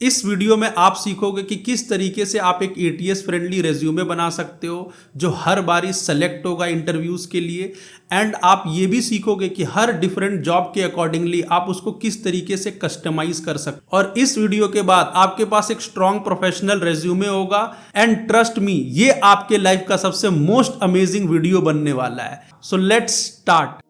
इस वीडियो में आप सीखोगे कि किस तरीके से आप एक एटीएस फ्रेंडली रेज्यूमे बना सकते हो जो हर बारी सेलेक्ट होगा इंटरव्यूज के लिए। एंड आप ये भी सीखोगे कि हर डिफरेंट जॉब के अकॉर्डिंगली आप उसको किस तरीके से कस्टमाइज कर सकते हो। और इस वीडियो के बाद आपके पास एक स्ट्रॉन्ग प्रोफेशनल रेज्यूमे होगा। एंड ट्रस्ट मी, ये आपके लाइफ का सबसे मोस्ट अमेजिंग वीडियो बनने वाला है। So let's start.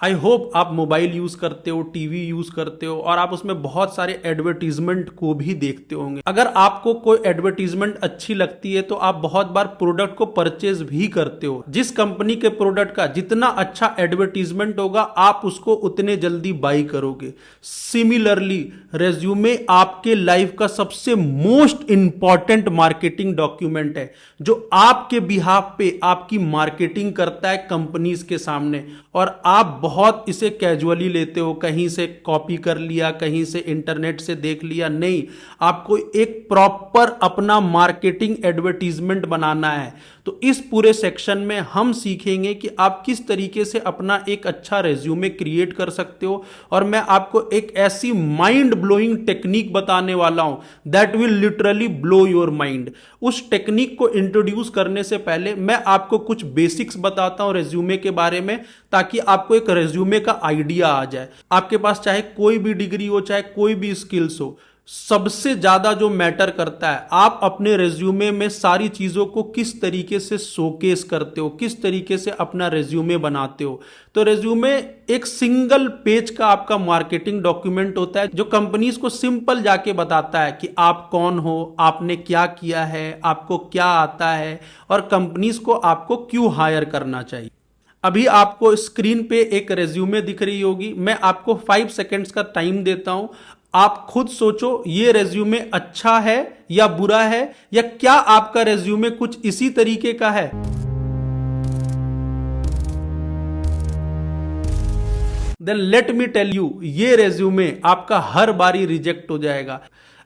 I hope आप मोबाइल यूज करते हो, टीवी यूज करते हो और आप उसमें बहुत सारे एडवर्टीजमेंट को भी देखते होंगे। अगर आपको कोई एडवर्टीजमेंट अच्छी लगती है तो आप बहुत बार प्रोडक्ट को परचेज भी करते हो। जिस कंपनी के प्रोडक्ट का जितना अच्छा एडवर्टीजमेंट होगा आप उसको उतने जल्दी बाई करोगे। सिमिलरली रेज्यूमे आपके लाइफ का सबसे मोस्ट इंपॉर्टेंट मार्केटिंग डॉक्यूमेंट है जो आपके बिहाफ पे आपकी मार्केटिंग करता है कंपनीज के सामने। और आप बहुत इसे कैजुअली लेते हो, कहीं से कॉपी कर लिया, कहीं से इंटरनेट से देख लिया। नहीं, आपको एक प्रॉपर अपना मार्केटिंग एडवर्टीजमेंट बनाना है। तो इस पूरे सेक्शन में हम सीखेंगे कि आप किस तरीके से अपना एक अच्छा रेज्यूमे क्रिएट कर सकते हो। और मैं आपको एक ऐसी माइंड ब्लोइंग टेक्निक बताने वाला हूं that will literally blow your mind. उस टेक्निक को इंट्रोड्यूस करने से पहले मैं आपको कुछ बेसिक्स बताता हूं रेज्यूमे के बारे में, ताकि आपको एक रेज्यूमे का आइडिया आ जाए। आपके पास चाहे कोई भी डिग्री हो, चाहे कोई भी स्किल्स हो, सबसे ज्यादा जो मैटर करता है आप अपने रेज्यूमे में सारी चीजों को किस तरीके से शोकेस करते हो, किस तरीके से अपना रेज्यूमे बनाते हो। तो रेज्यूमे एक सिंगल पेज का आपका मार्केटिंग डॉक्यूमेंट होता है जो कंपनीज को सिंपल जाके बताता है कि आप कौन हो, आपने क्या किया है, आपको क्या आता है और कंपनीज को आपको क्यों हायर करना चाहिए। अभी आपको स्क्रीन पे एक रेज्यूमे दिख रही होगी। मैं आपको 5 सेकेंड्स का टाइम देता हूं। आप खुद सोचो ये रेज्यूमे अच्छा है या बुरा है, या क्या आपका रेज्यूमे कुछ इसी तरीके का है। Then let me tell you, ये रेज्यूमे आपका हर बारी रिजेक्ट हो जाएगा।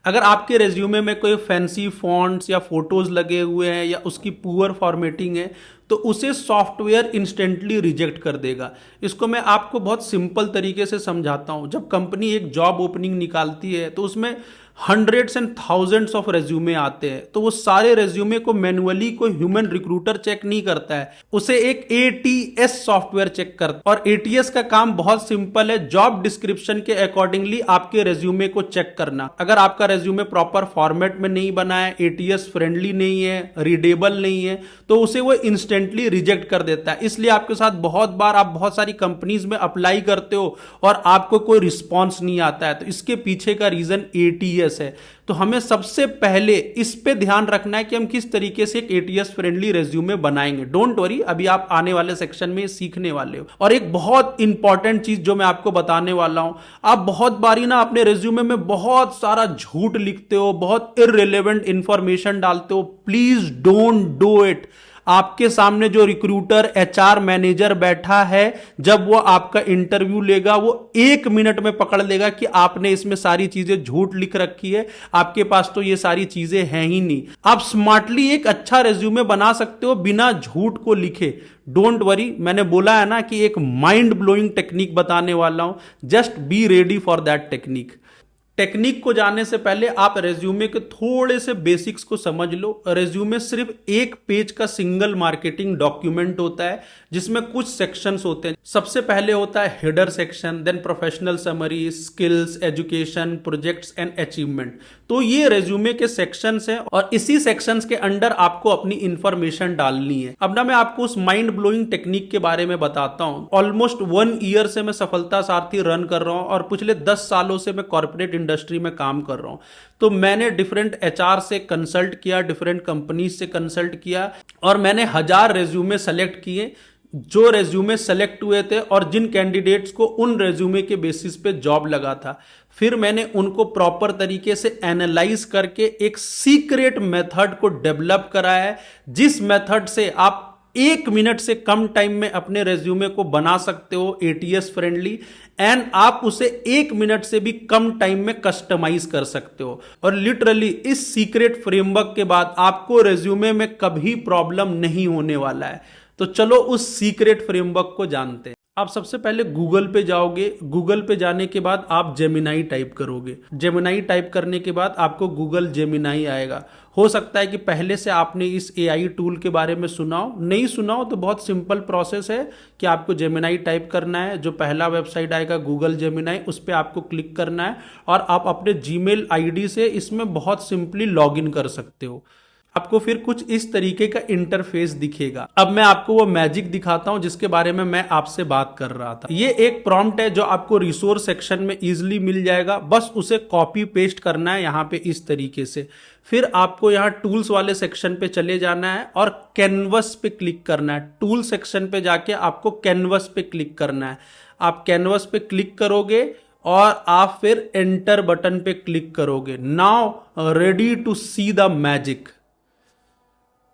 अगर आपके रेज्यूमे में कोई फैंसी फॉन्ट्स या फोटोज लगे हुए हैं या उसकी पुअर फॉर्मेटिंग है तो उसे सॉफ्टवेयर इंस्टेंटली रिजेक्ट कर देगा। इसको मैं आपको बहुत सिंपल तरीके से समझाता हूं। जब कंपनी एक जॉब ओपनिंग निकालती है तो उसमें hundreds and thousands of resume आते हैं। तो वो सारे रेज्यूमे को मैन्युअली कोई ह्यूमन रिक्रूटर चेक नहीं करता है, उसे एक एटीएस सॉफ्टवेयर चेक करता है। और एटीएस का काम बहुत सिंपल है, जॉब डिस्क्रिप्शन के अकॉर्डिंगली आपके रेज्यूमे को चेक करना। अगर आपका रेज्यूमे प्रॉपर फॉर्मेट में नहीं बना है, एटीएस फ्रेंडली नहीं है, रीडेबल नहीं है, तो उसे वो इंस्टेंटली रिजेक्ट कर देता है। इसलिए आपके साथ बहुत बार आप बहुत सारी कंपनीज में अप्लाई करते हो और आपको कोई रिस्पॉन्स नहीं आता है। तो इसके पीछे का रीजन एटीएस है। तो हमें सबसे पहले इस पे ध्यान रखना है कि हम किस तरीके से एक एटीएस फ्रेंडली रेज्यूमे बनाएंगे। डोंट वरी, अभी आप आने वाले सेक्शन में सीखने वाले हो। और एक बहुत इंपॉर्टेंट चीज जो मैं आपको बताने वाला हूं, आप बहुत बारी ना अपने रेज्यूमे में बहुत सारा झूठ लिखते हो, बहुत इररिलेवेंट इंफॉर्मेशन डालते हो। Please don't do it. आपके सामने जो रिक्रूटर, एचआर मैनेजर बैठा है, जब वो आपका इंटरव्यू लेगा वो 1 मिनट में पकड़ लेगा कि आपने इसमें सारी चीजें झूठ लिख रखी है, आपके पास तो ये सारी चीजें हैं ही नहीं। आप स्मार्टली एक अच्छा रेज्यूमे बना सकते हो बिना झूठ को लिखे। डोंट वरी, मैंने बोला है ना कि एक माइंड ब्लोइंग टेक्निक बताने वाला हूं। Just be ready for that technique. Technique को जानने से पहले आप रेज्यूमे के थोड़े से बेसिक्स को समझ लो। रेज्यूमे सिर्फ एक पेज का सिंगल मार्केटिंग डॉक्यूमेंट होता है जिसमें कुछ सेक्शंस होते हैं। सबसे पहले होता है header section, then professional summary, skills, education, projects and achievement. तो ये रेज्यूमे के सेक्शंस हैं और इसी सेक्शंस के अंडर आपको अपनी इंफॉर्मेशन डालनी है। अब ना मैं आपको उस माइंड ब्लोइंग टेक्निक के बारे में बताता हूं। ऑलमोस्ट 1 ईयर से मैं सफलता सारथी रन कर रहा हूं और पिछले 10 सालों से मैं कॉर्पोरेट इंडस्ट्री में काम कर रहा हूं। तो मैंने डिफरेंट एचआर से कंसल्ट किया, डिफरेंट कंपनीज से कंसल्ट किया और मैंने 1000 रेज्यूमे सेलेक्ट किए। जो रेज्यूमे सेलेक्ट हुए थे और जिन कैंडिडेट्स को उन रेज्यूमे के बेसिस पे जॉब लगा था, फिर मैंने उनको प्रॉपर तरीके से एनालाइज करके एक सीक्रेट मेथड को डेवलप कराया है, जिस मेथड से आप 1 मिनट से कम टाइम में अपने रेज्यूमे को बना सकते हो एटीएस फ्रेंडली, एंड आप उसे 1 मिनट से भी कम टाइम में कस्टमाइज कर सकते हो। और लिटरली इस सीक्रेट फ्रेमवर्क के बाद आपको रेज्यूमे में कभी प्रॉब्लम नहीं होने वाला है। तो चलो उस सीक्रेट फ्रेमवर्क को जानते हैं। आप सबसे पहले गूगल पे जाओगे। गूगल पे जाने के बाद आप जेमिनाई टाइप करोगे। जेमिनाई टाइप करने के बाद आपको गूगल जेमिनाई आएगा। हो सकता है कि पहले से आपने इस एआई टूल के बारे में सुना हो, नहीं सुना हो तो बहुत सिंपल प्रोसेस है कि आपको जेमिनाई टाइप करना है। जो पहला वेबसाइट आएगा गूगल जेमिनाई, उस पर आपको क्लिक करना है और आप अपने जीमेल आईडी से इसमें बहुत सिंपली लॉगिन कर सकते हो। आपको फिर कुछ इस तरीके का इंटरफेस दिखेगा। अब मैं आपको वो मैजिक दिखाता हूं जिसके बारे में मैं आपसे बात कर रहा था। ये एक प्रॉम्प्ट है जो आपको रिसोर्स सेक्शन में इजीली मिल जाएगा। बस उसे कॉपी पेस्ट करना है यहाँ पे इस तरीके से। फिर आपको यहाँ टूल्स वाले सेक्शन पे चले जाना है और कैनवस पे क्लिक करना है। टूल सेक्शन पे जाके आपको कैनवस पे क्लिक करना है। आप कैनवस पे क्लिक करोगे और आप फिर एंटर बटन पे क्लिक करोगे। Now ready to see the magic.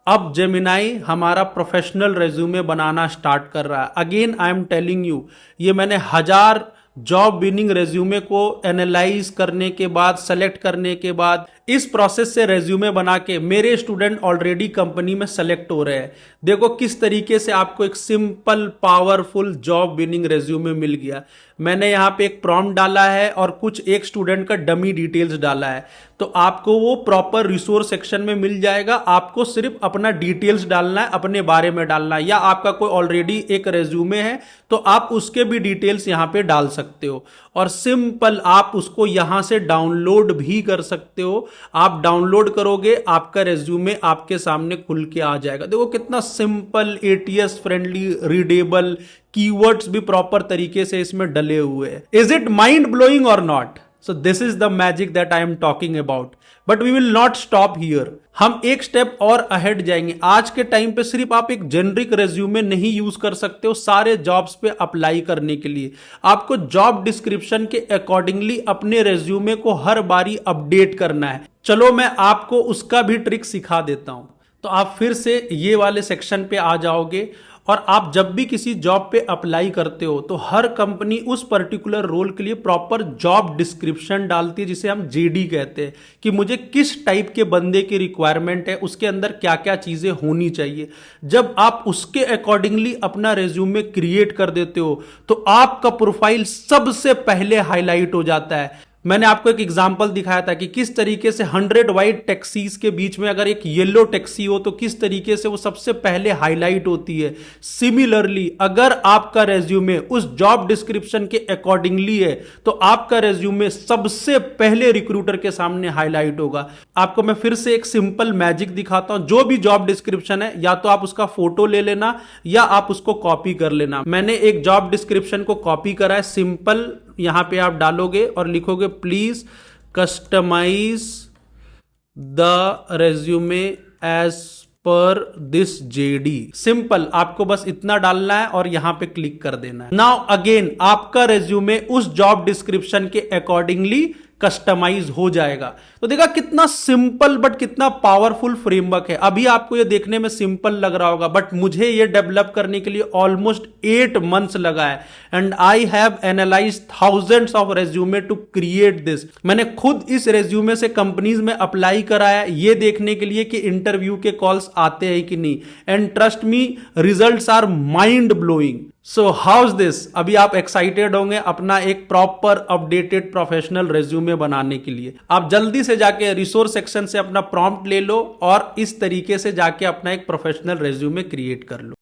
अब जेमिनाई हमारा प्रोफेशनल रेज्यूमे बनाना स्टार्ट कर रहा है। Again I am telling you, ये मैंने 1000 जॉब विनिंग रेज्यूमे को एनालाइज करने के बाद, सेलेक्ट करने के बाद, इस प्रोसेस से रेज्यूमे बना के मेरे स्टूडेंट ऑलरेडी कंपनी में सेलेक्ट हो रहे हैं। देखो किस तरीके से आपको एक simple powerful job winning resume मिल गया। मैंने यहाँ पे एक प्रॉम्प्ट डाला है और कुछ एक स्टूडेंट का डमी डिटेल्स डाला है, तो आपको वो प्रॉपर रिसोर्स सेक्शन में मिल जाएगा। आपको सिर्फ अपना डिटेल्स डालना है, अपने बारे में डालना है, या आपका कोई ऑलरेडी एक रेज्यूमे है तो आप उसके भी डिटेल्स यहाँ पे डाल सकते हो और सिंपल आप उसको यहाँ से डाउनलोड भी कर सकते हो। आप डाउनलोड करोगे, आपका रेज्यूमे आपके सामने खुल के आ जाएगा। देखो कितना simple, ATS friendly, readable, keywords भी प्रॉपर तरीके से इसमें डले हुए हैं। इज इट माइंड ब्लोइंग और not? So this is the magic that I am talking about. But we will not stop here. हम एक स्टेप और अहेड जाएंगे। आज के टाइम पे सिर्फ आप एक जेनरिक रेज्यूमे नहीं यूज कर सकते हो सारे जॉब्स पे अप्लाई करने के लिए। आपको जॉब डिस्क्रिप्शन के अकॉर्डिंगली अपने रेज्यूमे को हर बारी अपडेट करना है। चलो मैं आपको उसका भी ट्रिक सिखा देता हूं। तो आप फिर से ये वाले सेक्शन पे आ जाओगे और आप जब भी किसी जॉब पे अप्लाई करते हो तो हर कंपनी उस पर्टिकुलर रोल के लिए प्रॉपर जॉब डिस्क्रिप्शन डालती है, जिसे हम जेडी कहते हैं, कि मुझे किस टाइप के बंदे की रिक्वायरमेंट है, उसके अंदर क्या क्या चीजें होनी चाहिए। जब आप उसके अकॉर्डिंगली अपना रेज्यूमे क्रिएट कर देते हो तो आपका प्रोफाइल सबसे पहले हाईलाइट हो जाता है। मैंने आपको एक एग्जांपल दिखाया था कि किस तरीके से 100 व्हाइट टैक्सीज के बीच में अगर एक येलो टैक्सी हो तो किस तरीके से वो सबसे पहले हाईलाइट होती है। सिमिलरली अगर आपका रेज्यूमे उस जॉब डिस्क्रिप्शन के अकॉर्डिंगली है तो आपका रेज्यूमे सबसे पहले रिक्रूटर के सामने हाईलाइट होगा। आपको मैं फिर से एक सिंपल मैजिक दिखाता हूं। जो भी जॉब डिस्क्रिप्शन है या तो आप उसका फोटो ले लेना या आप उसको कॉपी कर लेना। मैंने एक जॉब डिस्क्रिप्शन को कॉपी करा है। सिंपल यहां पे आप डालोगे और लिखोगे please customise the resume as per this JD. Simple, आपको बस इतना डालना है और यहां पे क्लिक कर देना है। नाउ अगेन आपका रेज्यूमे उस जॉब डिस्क्रिप्शन के अकॉर्डिंगली कस्टमाइज हो जाएगा। तो देखा कितना सिंपल बट कितना पावरफुल फ्रेमवर्क है। अभी आपको ये देखने में सिंपल लग रहा होगा बट मुझे ये डेवलप करने के लिए ऑलमोस्ट 8 मंथ्स लगा है and I have analyse thousands of resume to create this. मैंने खुद इस रेज्यूमे से कंपनीज में अप्लाई करा है ये देखने के लिए कि इंटरव्यू के कॉल्स आते हैं कि नहीं, and trust me results are mind blowing. So how's this? अभी आप एक्साइटेड होंगे अपना एक प्रॉपर अपडेटेड प्रोफेशनल रेज्यूमे बनाने के लिए। आप जल्दी से जाके रिसोर्स सेक्शन से अपना प्रॉम्प्ट ले लो और इस तरीके से जाके अपना एक प्रोफेशनल रेज्यूमे क्रिएट कर लो।